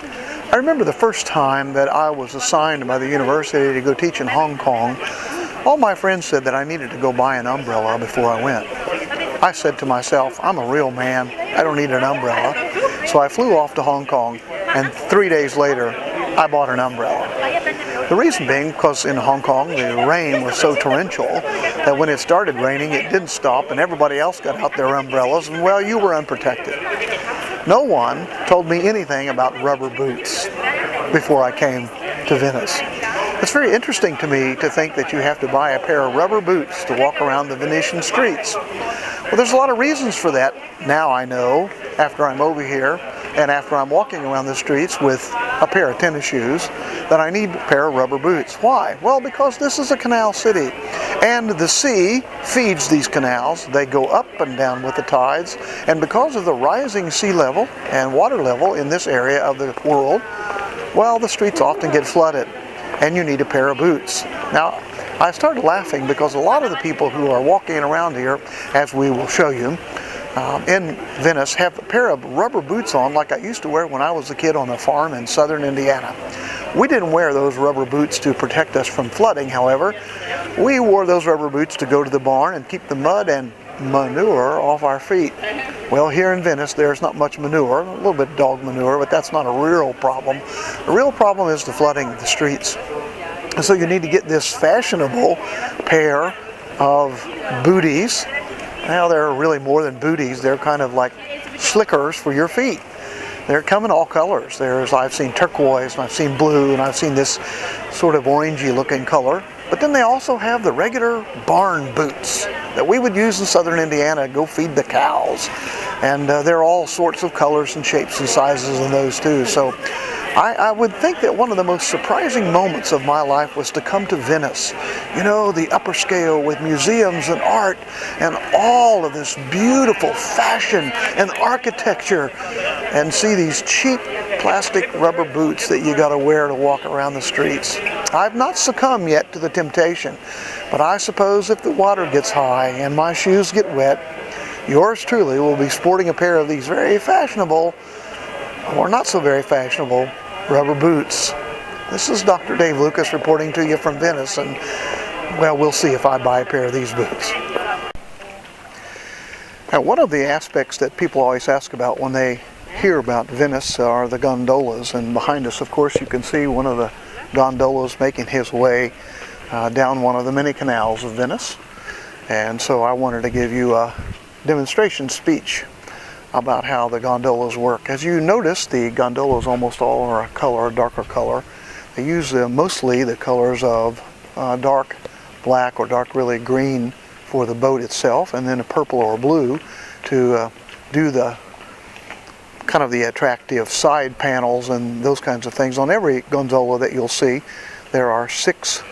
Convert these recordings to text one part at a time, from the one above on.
I remember the first time that I was assigned by the university to go teach in Hong Kong. All my friends said that I needed to go buy an umbrella before I went. I said to myself, I'm a real man, I don't need an umbrella. So I flew off to Hong Kong, and 3 days later, I bought an umbrella. The reason being because in Hong Kong the rain was so torrential that when it started raining it didn't stop and everybody else got out their umbrellas and well, you were unprotected. No one told me anything about rubber boots before I came to Venice. It's very interesting to me to think that you have to buy a pair of rubber boots to walk around the Venetian streets. Well, there's a lot of reasons for that. Now I know, after I'm over here and after I'm walking around the streets with a pair of tennis shoes, that I need a pair of rubber boots. Why? Well, because this is a canal city, and the sea feeds these canals. They go up and down with the tides, and because of the rising sea level and water level in this area of the world, well, the streets often get flooded, and you need a pair of boots. Now, I started laughing because a lot of the people who are walking around here, as we will show you, in Venice have a pair of rubber boots on like I used to wear when I was a kid on a farm in southern Indiana. We didn't wear those rubber boots to protect us from flooding, however. We wore those rubber boots to go to the barn and keep the mud and manure off our feet. Well, here in Venice there's not much manure, a little bit of dog manure, but that's not a real problem. The real problem is the flooding of the streets. And so you need to get this fashionable pair of booties. Now they're really more than booties, they're kind of like slickers for your feet. They come in all colors. I've seen turquoise, and I've seen blue, and I've seen this sort of orangey looking color. But then they also have the regular barn boots that we would use in southern Indiana to go feed the cows. And there are all sorts of colors and shapes and sizes in those too. So I would think that one of the most surprising moments of my life was to come to Venice. You know, the upper scale with museums and art and all of this beautiful fashion and architecture, and see these cheap plastic rubber boots that you got to wear to walk around the streets. I've not succumbed yet to the temptation, but I suppose if the water gets high and my shoes get wet, yours truly will be sporting a pair of these very fashionable, or not so very fashionable, rubber boots. This is Dr. Dave Lucas reporting to you from Venice, and well, we'll see if I buy a pair of these boots. Now, one of the aspects that people always ask about when they hear about Venice are the gondolas, and behind us, of course, you can see one of the gondolas making his way down one of the many canals of Venice. And so I wanted to give you a demonstration speech about how the gondolas work. As you notice, the gondolas almost all are a darker color. They use mostly the colors of dark black or dark really green for the boat itself, and then a purple or blue to do the kind of the attractive side panels and those kinds of things. On every gondola that you'll see, there are 6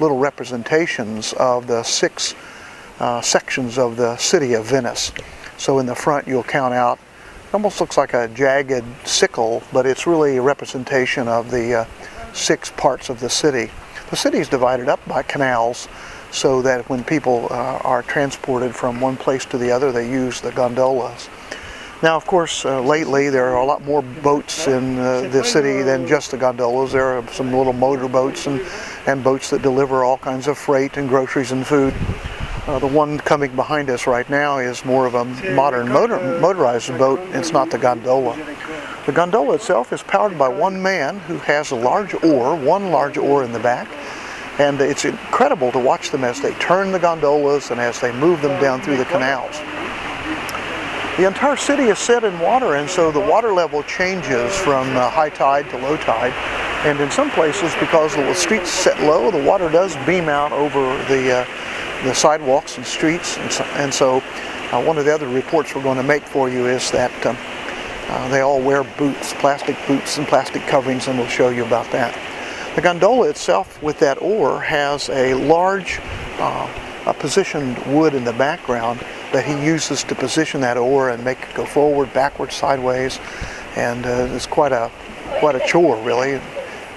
little representations of the 6 sections of the city of Venice. So in the front you'll count out, it almost looks like a jagged sickle, but it's really a representation of the 6 parts of the city. The city is divided up by canals, so that when people are transported from one place to the other, they use the gondolas. Now, of course, lately there are a lot more boats in the city than just the gondolas. There are some little motor boats and boats that deliver all kinds of freight and groceries and food. The one coming behind us right now is more of a modern motorized boat. It's not the gondola. The gondola itself is powered by one man who has one large oar in the back. And it's incredible to watch them as they turn the gondolas and as they move them down through the canals. The entire city is set in water, and so the water level changes from high tide to low tide. And in some places, because the streets set low, the water does beam out over the sidewalks and streets. And so one of the other reports we're going to make for you is that they all wear boots, plastic boots and plastic coverings, and we'll show you about that. The gondola itself with that oar has a large positioned wood in the background that he uses to position that oar and make it go forward, backwards, sideways, and it's quite a chore, really. It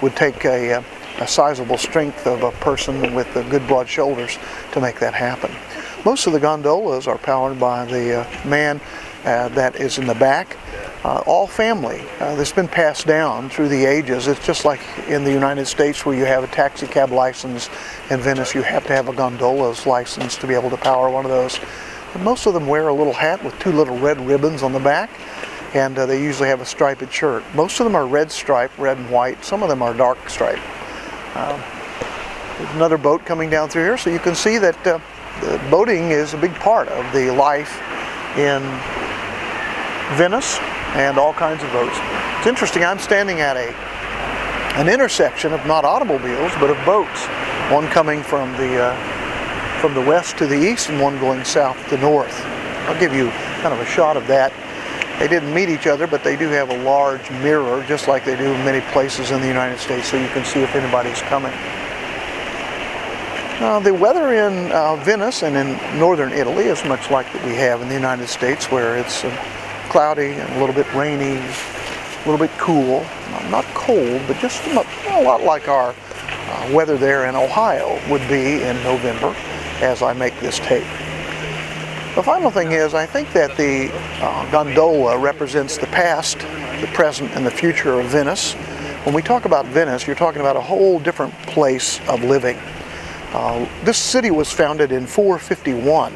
would take a sizable strength of a person with good broad shoulders to make that happen. Most of the gondolas are powered by the man that is in the back, all family. This has been passed down through the ages. It's just like in the United States where you have a taxi cab license. In Venice you have to have a gondola's license to be able to power one of those. And most of them wear a little hat with 2 little red ribbons on the back, and they usually have a striped shirt. Most of them are red stripe, red and white. Some of them are dark stripe. There's another boat coming down through here, so you can see that the boating is a big part of the life in Venice, and all kinds of boats. It's interesting, I'm standing at an intersection of not automobiles, but of boats. One coming from the west to the east, and one going south to north. I'll give you kind of a shot of that. They didn't meet each other, but they do have a large mirror, just like they do in many places in the United States, so you can see if anybody's coming. The weather in Venice and in northern Italy is much like that we have in the United States, where it's cloudy and a little bit rainy, a little bit cool. Not cold, but just a lot like our weather there in Ohio would be in November as I make this tape. The final thing is, I think that the gondola represents the past, the present, and the future of Venice. When we talk about Venice, you're talking about a whole different place of living. This city was founded in 451,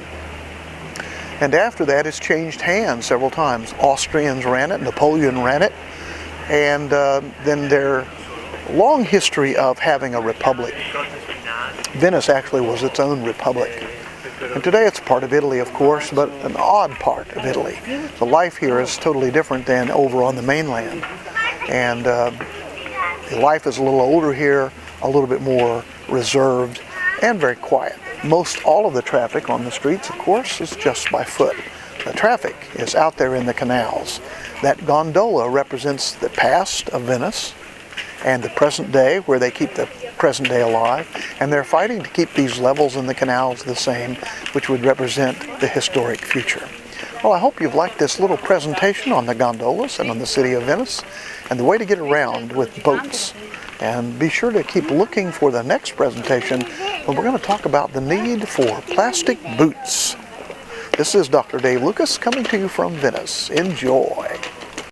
and after that it's changed hands several times. Austrians ran it, Napoleon ran it, and then their long history of having a republic. Venice actually was its own republic. And today it's part of Italy, of course, but an odd part of Italy. The life here is totally different than over on the mainland. And life is a little older here, a little bit more reserved, and very quiet. Most all of the traffic on the streets, of course, is just by foot. The traffic is out there in the canals. That gondola represents the past of Venice and the present day, where they keep the present day alive, and they're fighting to keep these levels in the canals the same, which would represent the historic future. Well, I hope you've liked this little presentation on the gondolas and on the city of Venice and the way to get around with boats. And be sure to keep looking for the next presentation when we're going to talk about the need for plastic boots. This is Dr. Dave Lucas coming to you from Venice. Enjoy.